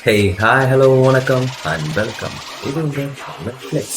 Hey, hi, hello, வணக்கம் and welcome. இது உங்கள் Netflix.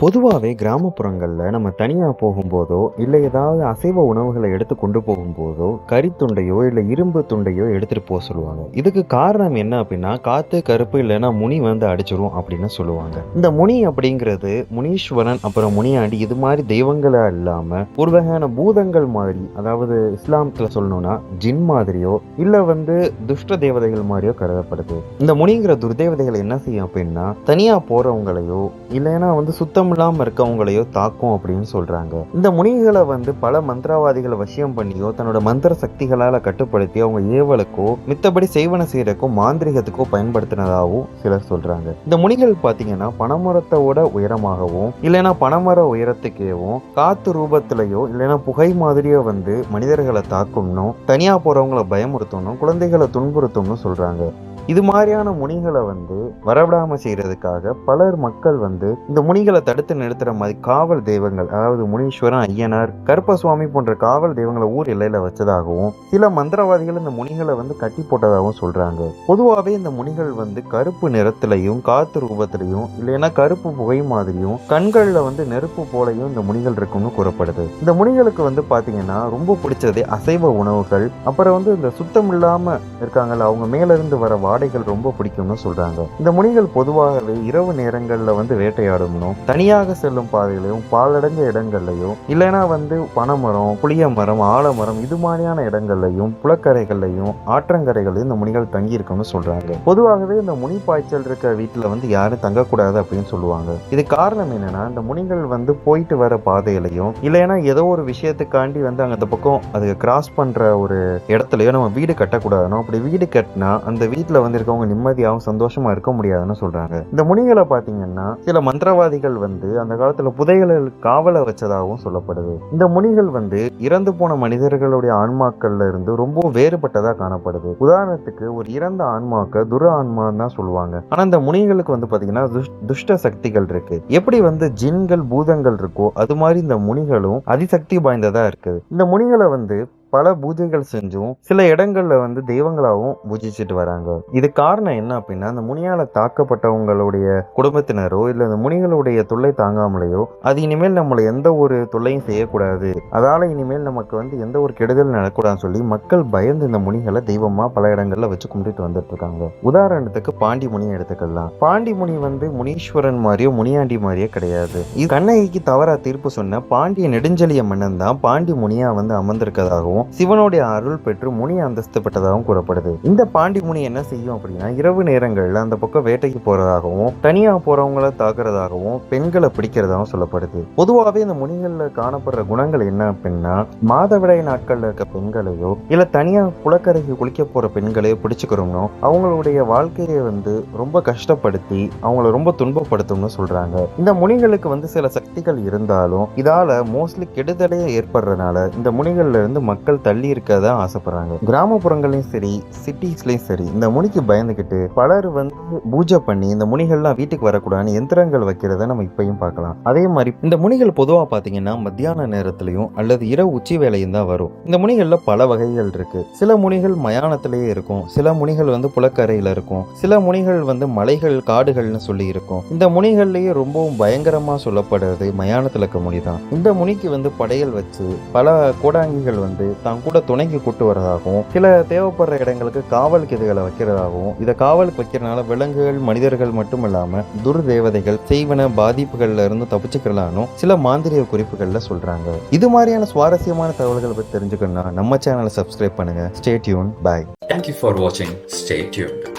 பொதுவாகவே கிராமப்புறங்களில் நம்ம தனியாக போகும்போதோ இல்லை ஏதாவது அசைவ உணவுகளை எடுத்து கொண்டு போகும்போதோ கறித்துண்டையோ இல்லை இரும்பு துண்டையோ எடுத்துகிட்டு போக சொல்லுவாங்க. இதுக்கு காரணம் என்ன அப்படின்னா காற்று கருப்பு இல்லைன்னா முனி வந்து அடிச்சிடும் அப்படின்னு சொல்லுவாங்க. இந்த முனி அப்படிங்கிறது முனீஸ்வரன் அப்புறம் முனியாண்டி இது மாதிரி தெய்வங்களா இல்லாமல் ஒரு வகையான பூதங்கள் மாதிரி, அதாவது இஸ்லாமத்தில் சொல்லணும்னா ஜின் மாதிரியோ இல்லை வந்து துஷ்ட தேவதைகள் மாதிரியோ கருதப்படுது. இந்த முனிங்கிற துர்தேவதைகள் என்ன செய்யும் அப்படின்னா தனியாக போகிறவங்களையோ இல்லைன்னா வந்து சுத்தம் இல்லாம இருக்கவங்களையோ தாக்கும் அப்படின்னு சொல்றாங்க. இந்த முனிகளை வந்து பல மந்திரவாதிகளை வசியம் பண்ணியோ தன்னோட மந்திர சக்திகளால கட்டுப்படுத்தி அவங்க ஏவலுக்கோ மித்தபடி செய்வன செய்யறக்கோ மாந்திரிகத்துக்கோ பயன்படுத்தினதாகவும் சிலர் சொல்றாங்க. இந்த முனிகள் பாத்தீங்கன்னா பனைமரத்தோட உயரமாகவும் இல்லைன்னா பனைமர உயரத்துக்கேவும் காத்து ரூபத்திலேயோ இல்லைன்னா புகை மாதிரியோ வந்து மனிதர்களை தாக்கும்னும் தனியா போறவங்களை பயமுறுத்தணும் குழந்தைகளை துன்புறுத்தும்னு சொல்றாங்க. இது மாதிரியான முனிகளை வந்து வரவிடாம செய்யறதுக்காக பலர் மக்கள் வந்து இந்த முனிகளை தடுத்து நிறுத்துற மாதிரி காவல் தெய்வங்கள், அதாவது முனீஸ்வரன், ஐயனார், கருப்பசுவாமி போன்ற காவல் தெய்வங்களை ஊர் எல்லையில வச்சதாகவும் சில மந்திரவாதிகள் இந்த முனிகளை வந்து கட்டி போட்டதாகவும் சொல்றாங்க. பொதுவாகவே இந்த முனிகள் வந்து கருப்பு நிறத்திலையும் காத்து ரூபத்திலையும் இல்லைன்னா கருப்பு புகை மாதிரியும் கண்கள்ல வந்து நெருப்பு போலையும் இந்த முனிகள் இருக்குன்னு கூறப்படுது. இந்த முனிகளுக்கு வந்து பாத்தீங்கன்னா ரொம்ப பிடிச்சதே அசைவ உணவுகள், அப்புறம் வந்து இந்த சுத்தம் இல்லாம இருக்காங்கல்ல அவங்க மேல இருந்து வர வாடைகள் ரொம்ப பிடிக்கும்னு சொல்றாங்க. இந்த முனிகள் பொதுவாகவே இரவு நேரங்கள்ல வந்து வேட்டையாடணும், தனியாக செல்லும் பாதைகளையும் பாலடைஞ்ச இடங்கள்லையும் இல்லைன்னா வந்து பனைமரம், புளிய மரம், ஆலமரம் இது மாதிரியான இடங்கள்லையும் புலக்கரைகள்லையும் ஆற்றங்கரைகளையும் இந்த முனிகள் தங்கி இருக்கும்னு சொல்றாங்க. பொதுவாகவே இந்த முனி பாய்ச்சல் இருக்க வீட்டுல வந்து யாரும் தங்கக்கூடாது அப்படின்னு சொல்லுவாங்க. இது காரணம் என்னன்னா இந்த முனிகள் வந்து போயிட்டு வர பாதையிலையும் இல்லைன்னா ஏதோ ஒரு விஷயத்துக்காண்டி வந்து அங்க அந்த பக்கம் அதுக்கு கிராஸ் பண்ற ஒரு இடத்துலயோ நம்ம வீடு கட்டக்கூடாதுனோ, அப்படி வீடு கட்டினா அந்த வீட்டுல வந்து இருக்கவங்க நிம்மதியாகவும் சந்தோஷமா இருக்க முடியாதுன்னு சொல்றாங்க. இந்த முனிகளை பாத்தீங்கன்னா சில மந்திரவாதிகள் வந்து அந்த காலத்துல புதைகளில் காவலை வச்சதாகவும் சொல்லப்படுது. இந்த முனிகள் வந்து இறந்து போன மனிதர்களுடைய ஆன்மாக்கள்ல இருந்து ரொம்ப வேறுபட்டதா காணப்படுது. உதாரணத்துக்கு ஒரு இறந்த ஆன்மாக்க துர ஆன்மான்னு தான் சொல்லுவாங்க. ஆனா இந்த முனிகளுக்கு வந்து பாத்தீங்கன்னா துஷ்ட சக்திகள் இருக்கு. எப்படி வந்து ஜின்கள் பூதங்கள் இருக்கோ அது மாதிரி இந்த முனிகளும் அதிசக்தி வாய்ந்ததா இருக்குது. இந்த முனிகளை வந்து பல பூஜைகள் செஞ்சும் சில இடங்கள்ல வந்து தெய்வங்களாகவும் பூஜிச்சுட்டு வராங்க. இது காரணம் என்ன அப்படின்னா அந்த முனியால தாக்கப்பட்டவங்களுடைய குடும்பத்தினரோ இல்ல இந்த முனிகளுடைய தொல்லை தாங்காமலையோ அது இனிமேல் நம்மளை எந்த ஒரு தொல்லையும் செய்யக்கூடாது, அதால இனிமேல் நமக்கு வந்து எந்த ஒரு கெடுதல் நடக்கூடாதுன்னு சொல்லி மக்கள் பயந்து இந்த முனிகளை தெய்வமா பல இடங்கள்ல வச்சு கும்பிட்டு வந்துட்டு இருக்காங்க. உதாரணத்துக்கு பாண்டி முனியை எடுத்துக்கலாம். பாண்டி முனி வந்து முனீஸ்வரன் மாதிரியோ முனியாண்டி மாதிரியோ கிடையாது. இது கண்ணகிக்கு தவறா தீர்ப்பு சொன்ன பாண்டிய நெடுஞ்செழிய மன்னன் தான் பாண்டி முனியா வந்து அமர்ந்திருக்கதாகவும் சிவனுடைய அருள் பெற்று முனி அந்தஸ்து பெற்றதாகவும் கூறப்படுது. இந்த பாண்டி முனி என்ன செய்யும் அப்படின்னா இரவு நேரங்கள்ல அந்த பக்கம் வேட்டைக்கு போறதாகவும் தனியா போறவங்களை தாக்குறதாகவும் பெண்களை பிடிக்கிறதாகவும் சொல்லப்படுது. பொதுவாகவே இந்த முனிகள்ல காணப்படுற குணங்கள் என்ன அப்படின்னா மாதவிடாய் நாட்கள்ல இருக்க பெண்களையோ இல்ல தனியா குளக்கரைக்கு குளிக்க போற பெண்களையோ பிடிச்சுக்கிறோம்னோ அவங்களுடைய வாழ்க்கையை வந்து ரொம்ப கஷ்டப்படுத்தி அவங்கள ரொம்ப துன்பப்படுத்தும்னு சொல்றாங்க. இந்த முனிகளுக்கு வந்து சில சக்திகள் இருந்தாலும் இதால மோஸ்ட்லி கெடுதலே ஏற்படுறதுனால இந்த முனிகள்ல இருந்து மக்கள் தள்ளி இருக்கதா ஆசைப்படுறாங்க. கிராமப்புறங்களையும் சரி சிட்டிஸ்லயும் சரி இந்த முனிக்கு பயந்துகிட்டு பலர் வந்து பூஜை பண்ணி இந்த முனிகள்லாம் வீட்டுக்கு வரக்கூடாதுன்னு எந்திரங்கள் வைக்கிறத நம்ம இப்பயும் பார்க்கலாம். அதே மாதிரி இந்த முனிகள் பொதுவா பாத்தீங்கன்னா மத்தியான நேரத்திலையும் அல்லது இரவு உச்சி வேலையும் தான் வரும். இந்த முனிகள்ல பல வகைகள் இருக்கு. சில முனிகள் மயானத்திலேயே இருக்கும், சில முனிகள் வந்து புலக்கரையில இருக்கும், சில முனிகள் வந்து மலைகள் காடுகள்னு சொல்லி இருக்கும். இந்த முனிகள்லயே ரொம்பவும் பயங்கரமா சொல்லப்படுறது மயானத்துல இருக்க முனிதான். இந்த முனிக்கு வந்து படையல் வச்சு பல கோடாங்கிகள் வந்து தான் கூட துணைக்கு கூட்டு வரதாகவும் சில தேவைப்படுற இடங்களுக்கு காவல் கிதுகளை வைக்கிறதாகவும் இதை காவலுக்கு வைக்கிறதுனால விலங்குகள் மனிதர்கள் மட்டும் இல்லாம துர்தேவதைகள் செய்வன பாதிப்புகள்ல இருந்து தப்பிச்சுக்கலான்னு சில மாந்திரிய குறிப்புகள்ல சொல்றாங்க. இது மாதிரியான சுவாரஸ்யமான தகவல்களை பற்றி தெரிஞ்சுக்கணும்னா நம்ம சேனலை சப்ஸ்கிரைப் பண்ணுங்க. Stay tuned. Bye. Thank you for watching. Stay tuned.